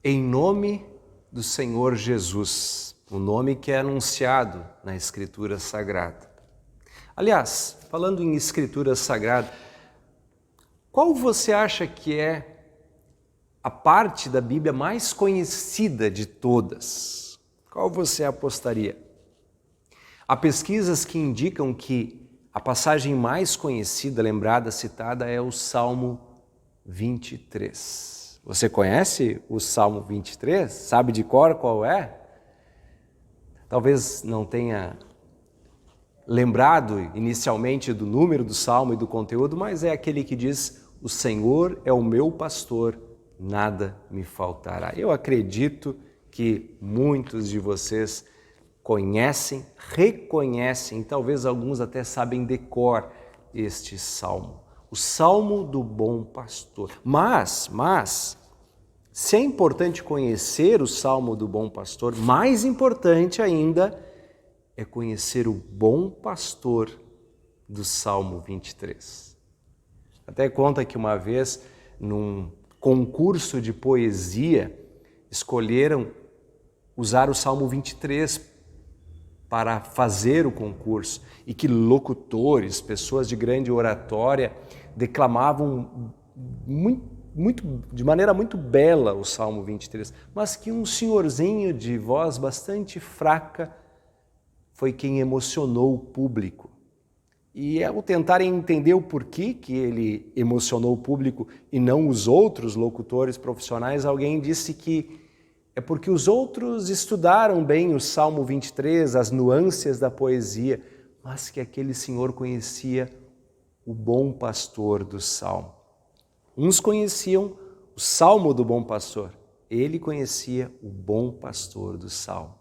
Em nome do Senhor Jesus, o nome que é anunciado na Escritura Sagrada. Aliás, falando em Escritura Sagrada, qual você acha que é a parte da Bíblia mais conhecida de todas? Qual você apostaria? Há pesquisas que indicam que a passagem mais conhecida, lembrada, citada é o Salmo 23. Você conhece o Salmo 23? Sabe de cor qual é? Talvez não tenha lembrado inicialmente do número do Salmo e do conteúdo, mas é aquele que diz: o Senhor é o meu pastor, nada me faltará. Eu acredito que muitos de vocês conhecem, reconhecem, talvez alguns até sabem de cor este Salmo. O Salmo do Bom Pastor. Mas, se é importante conhecer o Salmo do Bom Pastor, mais importante ainda é conhecer o Bom Pastor do Salmo 23. Até conta que uma vez, num concurso de poesia, escolheram usar o Salmo 23 para fazer o concurso e que locutores, pessoas de grande oratória, declamavam de maneira muito bela o Salmo 23, mas que um senhorzinho de voz bastante fraca foi quem emocionou o público. E ao tentarem entender o porquê que ele emocionou o público e não os outros locutores profissionais, alguém disse que é porque os outros estudaram bem o Salmo 23, as nuances da poesia, mas que aquele senhor conhecia o bom pastor do Salmo. Uns conheciam o Salmo do bom pastor, ele conhecia o bom pastor do Salmo.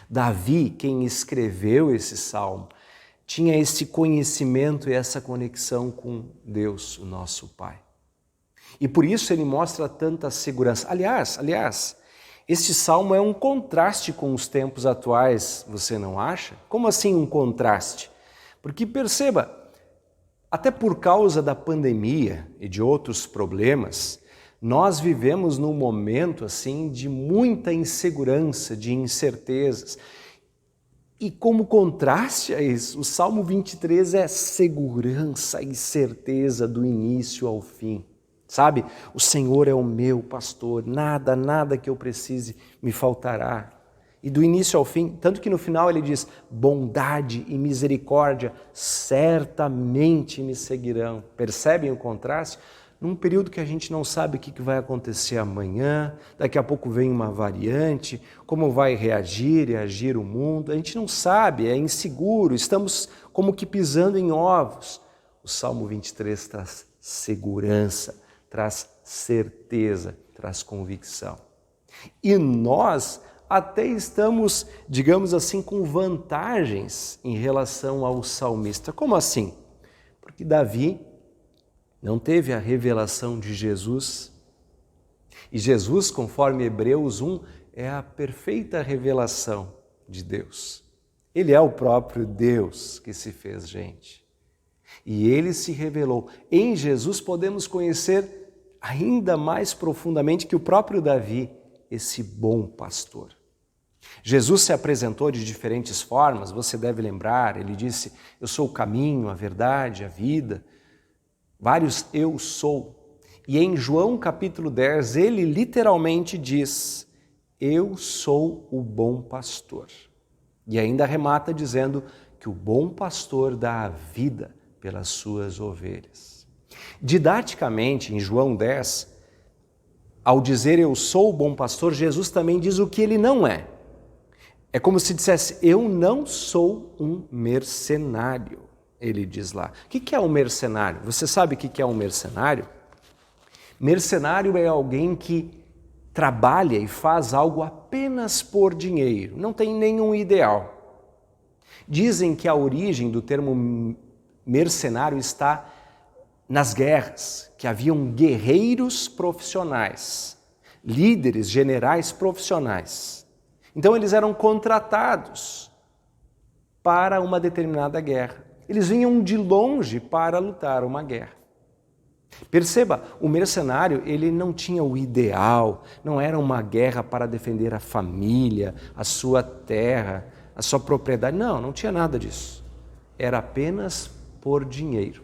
Davi, quem escreveu esse Salmo, tinha esse conhecimento e essa conexão com Deus, o nosso Pai. E por isso ele mostra tanta segurança. Aliás, este salmo é um contraste com os tempos atuais, você não acha? Como assim um contraste? Porque perceba, até por causa da pandemia e de outros problemas, nós vivemos num momento assim de muita insegurança, de incertezas. E como contraste a isso, o Salmo 23 é segurança e certeza do início ao fim. Sabe? O Senhor é o meu pastor, nada que eu precise me faltará. E do início ao fim, tanto que no final ele diz: bondade e misericórdia certamente me seguirão. Percebem o contraste? Num período que a gente não sabe o que vai acontecer amanhã, daqui a pouco vem uma variante, como vai reagir o mundo, a gente não sabe, é inseguro, estamos como que pisando em ovos. O Salmo 23 traz segurança, traz certeza, traz convicção. E nós até estamos, digamos assim, com vantagens em relação ao salmista. Como assim? Porque Davi não teve a revelação de Jesus. E Jesus, conforme Hebreus 1, é a perfeita revelação de Deus. Ele é o próprio Deus que se fez gente. E ele se revelou. Em Jesus podemos conhecer ainda mais profundamente que o próprio Davi, esse bom pastor. Jesus se apresentou de diferentes formas, você deve lembrar, ele disse: eu sou o caminho, a verdade, a vida. Vários eu sou. E em João capítulo 10, ele literalmente diz: eu sou o bom pastor. E ainda remata dizendo que o bom pastor dá a vida pelas suas ovelhas. Didaticamente, em João 10, ao dizer eu sou o bom pastor, Jesus também diz o que ele não é. É como se dissesse: eu não sou um mercenário, ele diz lá. O que é um mercenário? Você sabe o que é um mercenário? Mercenário é alguém que trabalha e faz algo apenas por dinheiro, não tem nenhum ideal. Dizem que a origem do termo mercenário está nas guerras, que haviam guerreiros profissionais, líderes, generais profissionais. Então eles eram contratados para uma determinada guerra. Eles vinham de longe para lutar uma guerra. Perceba, o mercenário, ele não tinha o ideal, não era uma guerra para defender a família, a sua terra, a sua propriedade. Não tinha nada disso. Era apenas por dinheiro.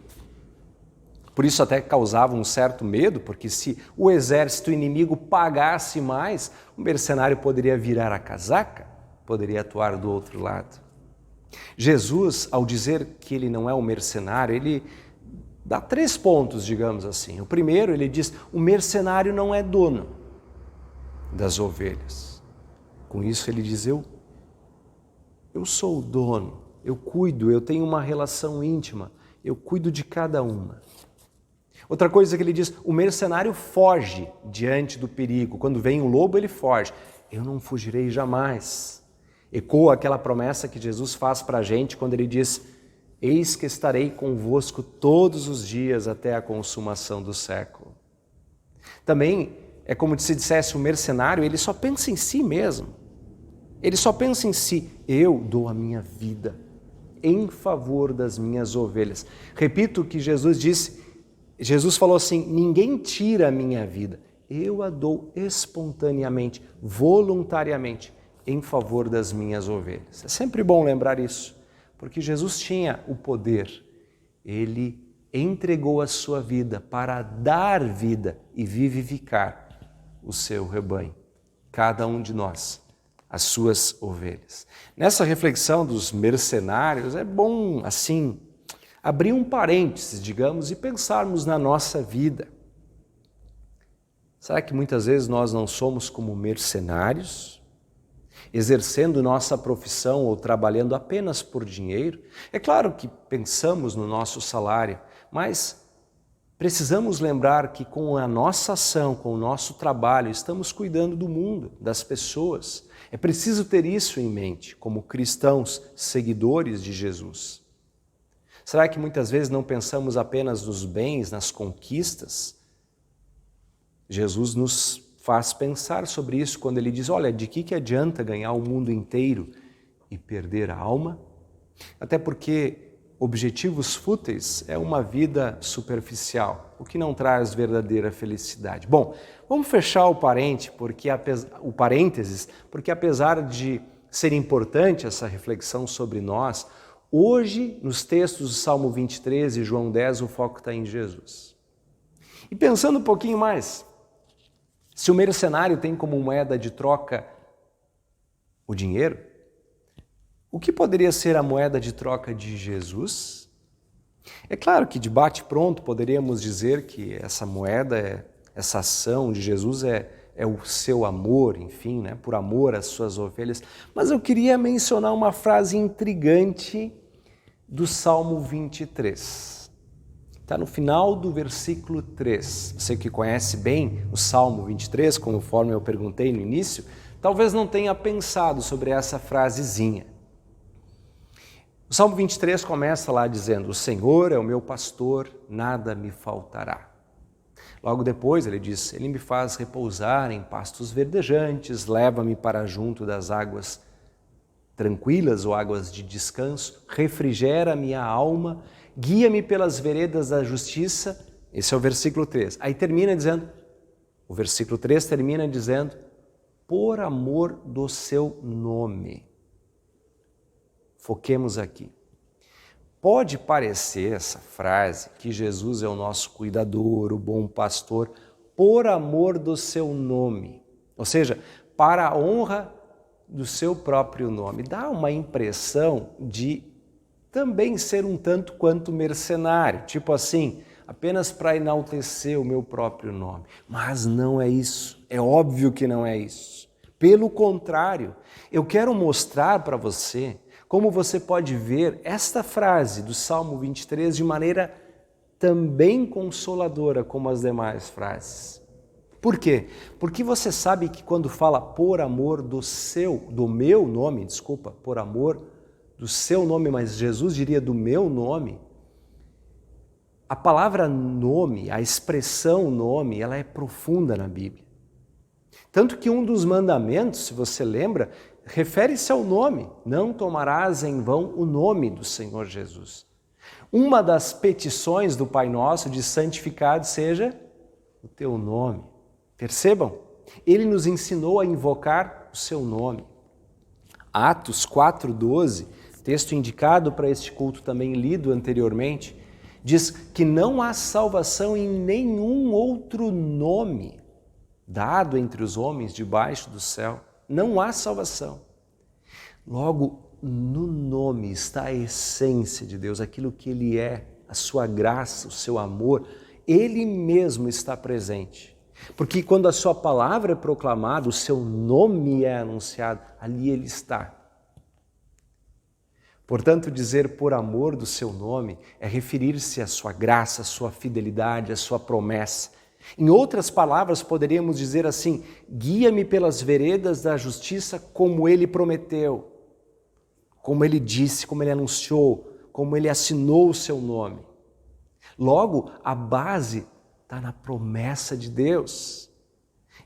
Por isso até causava um certo medo, porque se o exército inimigo pagasse mais, o mercenário poderia virar a casaca, poderia atuar do outro lado. Jesus, ao dizer que ele não é um mercenário, ele dá 3 pontos, digamos assim. O primeiro, ele diz, o mercenário não é dono das ovelhas. Com isso ele diz, eu sou o dono, eu cuido, eu tenho uma relação íntima, eu cuido de cada uma. Outra coisa que ele diz, o mercenário foge diante do perigo. Quando vem um lobo, ele foge. Eu não fugirei jamais. Ecoa aquela promessa que Jesus faz para a gente quando ele diz, eis que estarei convosco todos os dias até a consumação do século. Também é como se dissesse o mercenário, ele só pensa em si mesmo. Ele só pensa em si, eu dou a minha vida em favor das minhas ovelhas. Repito o que Jesus disse, Jesus falou assim, ninguém tira a minha vida, eu a dou espontaneamente, voluntariamente, em favor das minhas ovelhas. É sempre bom lembrar isso, porque Jesus tinha o poder, ele entregou a sua vida para dar vida e vivificar o seu rebanho, cada um de nós, as suas ovelhas. Nessa reflexão dos mercenários, é bom, assim, abrir um parênteses, digamos, e pensarmos na nossa vida. Será que muitas vezes nós não somos como mercenários, exercendo nossa profissão ou trabalhando apenas por dinheiro? É claro que pensamos no nosso salário, mas precisamos lembrar que com a nossa ação, com o nosso trabalho, estamos cuidando do mundo, das pessoas. É preciso ter isso em mente, como cristãos, seguidores de Jesus. Será que muitas vezes não pensamos apenas nos bens, nas conquistas? Jesus nos faz pensar sobre isso quando ele diz, olha, de que adianta ganhar o mundo inteiro e perder a alma? Até porque objetivos fúteis é uma vida superficial, o que não traz verdadeira felicidade. Bom, vamos fechar o parênteses, porque apesar de ser importante essa reflexão sobre nós, hoje, nos textos do Salmo 23 e João 10, o foco está em Jesus. E pensando um pouquinho mais, se o mercenário tem como moeda de troca o dinheiro, o que poderia ser a moeda de troca de Jesus? É claro que de bate-pronto poderíamos dizer que essa moeda, essa ação de Jesus é o seu amor, enfim, né? Por amor às suas ovelhas. Mas eu queria mencionar uma frase intrigante do Salmo 23. Está no final do versículo 3. Você que conhece bem o Salmo 23, conforme eu perguntei no início, talvez não tenha pensado sobre essa frasezinha. O Salmo 23 começa lá dizendo, o Senhor é o meu pastor, nada me faltará. Logo depois ele diz, ele me faz repousar em pastos verdejantes, leva-me para junto das águas tranquilas ou águas de descanso, refrigera a minha alma, guia-me pelas veredas da justiça. Esse é o versículo 3. Aí termina dizendo, o versículo 3 termina dizendo, por amor do seu nome. Foquemos aqui. Pode parecer essa frase que Jesus é o nosso cuidador, o bom pastor, por amor do seu nome. Ou seja, para a honra do seu próprio nome. Dá uma impressão de também ser um tanto quanto mercenário. Tipo assim, apenas para enaltecer o meu próprio nome. Mas não é isso. É óbvio que não é isso. Pelo contrário, eu quero mostrar para você como você pode ver esta frase do Salmo 23 de maneira também consoladora como as demais frases. Por quê? Porque você sabe que quando fala por amor do meu nome, por amor do seu nome, mas Jesus diria do meu nome, a palavra nome, a expressão nome, ela é profunda na Bíblia. Tanto que um dos mandamentos, se você lembra, refere-se ao nome. Não tomarás em vão o nome do Senhor Jesus. Uma das petições do Pai Nosso diz: santificado seja o teu nome. Percebam? Ele nos ensinou a invocar o seu nome. Atos 4:12, texto indicado para este culto também lido anteriormente, diz que não há salvação em nenhum outro nome dado entre os homens debaixo do céu. Não há salvação. Logo, no nome está a essência de Deus, aquilo que Ele é, a sua graça, o seu amor. Ele mesmo está presente. Porque quando a sua palavra é proclamada, o seu nome é anunciado, ali Ele está. Portanto, dizer por amor do seu nome é referir-se à sua graça, à sua fidelidade, à sua promessa. Em outras palavras, poderíamos dizer assim: guia-me pelas veredas da justiça como Ele prometeu, como Ele disse, como Ele anunciou, como Ele assinou o seu nome. Logo, a base está na promessa de Deus.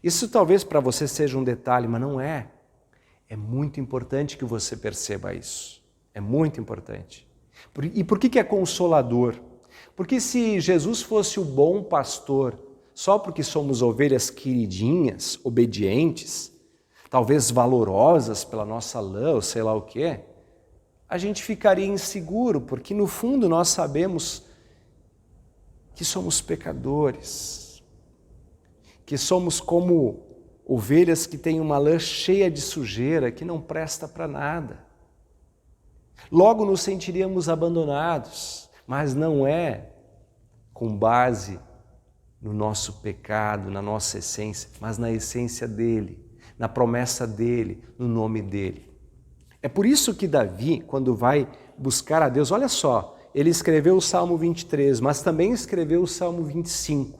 Isso talvez para você seja um detalhe, mas não é. É muito importante que você perceba isso. É muito importante. E por que é consolador? Porque se Jesus fosse o bom pastor, só porque somos ovelhas queridinhas, obedientes, talvez valorosas pela nossa lã ou sei lá o quê, a gente ficaria inseguro, porque no fundo nós sabemos que somos pecadores, que somos como ovelhas que têm uma lã cheia de sujeira, que não presta para nada. Logo nos sentiríamos abandonados, mas não é com base no nosso pecado, na nossa essência, mas na essência dele, na promessa dele, no nome dele. É por isso que Davi, quando vai buscar a Deus, olha só, ele escreveu o Salmo 23, mas também escreveu o Salmo 25.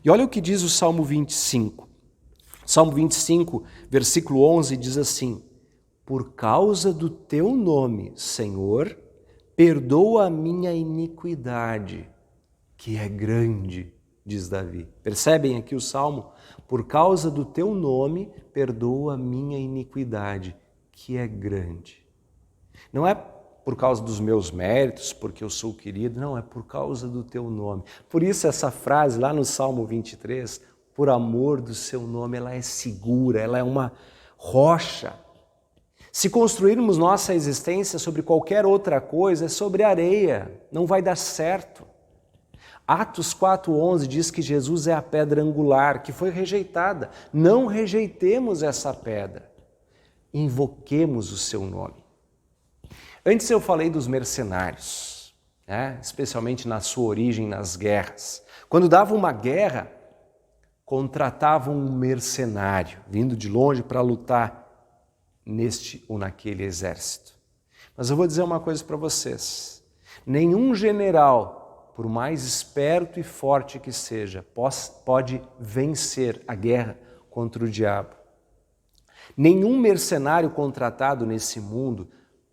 E olha o que diz o Salmo 25. Salmo 25, versículo 11, diz assim: por causa do teu nome, Senhor, perdoa a minha iniquidade, que é grande, diz Davi. Percebem aqui o Salmo? Por causa do teu nome, perdoa a minha iniquidade, que é grande. Não é por causa dos meus méritos, porque eu sou querido, não, é por causa do teu nome. Por isso essa frase lá no Salmo 23, por amor do seu nome, ela é segura, ela é uma rocha. Se construirmos nossa existência sobre qualquer outra coisa, é sobre areia, não vai dar certo. Atos 4:11 diz que Jesus é a pedra angular, que foi rejeitada. Não rejeitemos essa pedra, invoquemos o seu nome. Antes eu falei dos mercenários, né? Especialmente na sua origem nas guerras. Quando dava uma guerra, contratavam um mercenário, vindo de longe para lutar neste ou naquele exército. Mas eu vou dizer uma coisa para vocês: nenhum general, por mais esperto e forte que seja, pode vencer a guerra contra o diabo. Nenhum mercenário contratado nesse mundo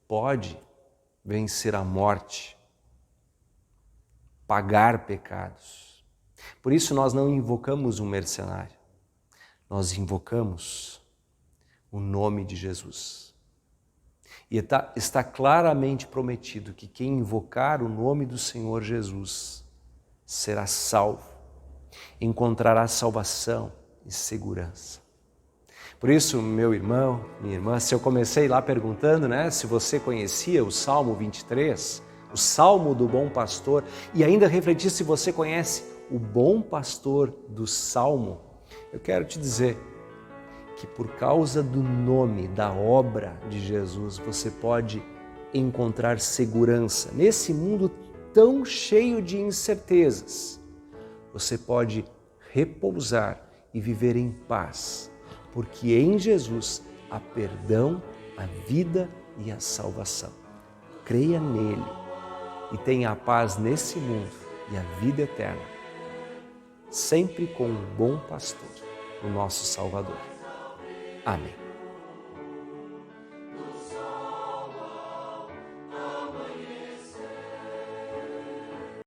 pode vencer a morte, pagar pecados. Por isso nós não invocamos um mercenário, nós invocamos o nome de Jesus. E está claramente prometido que quem invocar o nome do Senhor Jesus será salvo, encontrará salvação e segurança. Por isso, meu irmão, minha irmã, se eu comecei lá perguntando, né, se você conhecia o Salmo 23, o Salmo do Bom Pastor, e ainda refletir se você conhece o Bom Pastor do Salmo, eu quero te dizer que por causa do nome, da obra de Jesus, você pode encontrar segurança. Nesse mundo tão cheio de incertezas, você pode repousar e viver em paz, porque em Jesus há perdão, a vida e a salvação. Creia nele e tenha a paz nesse mundo e a vida eterna, sempre com um bom pastor, o nosso Salvador. Amém.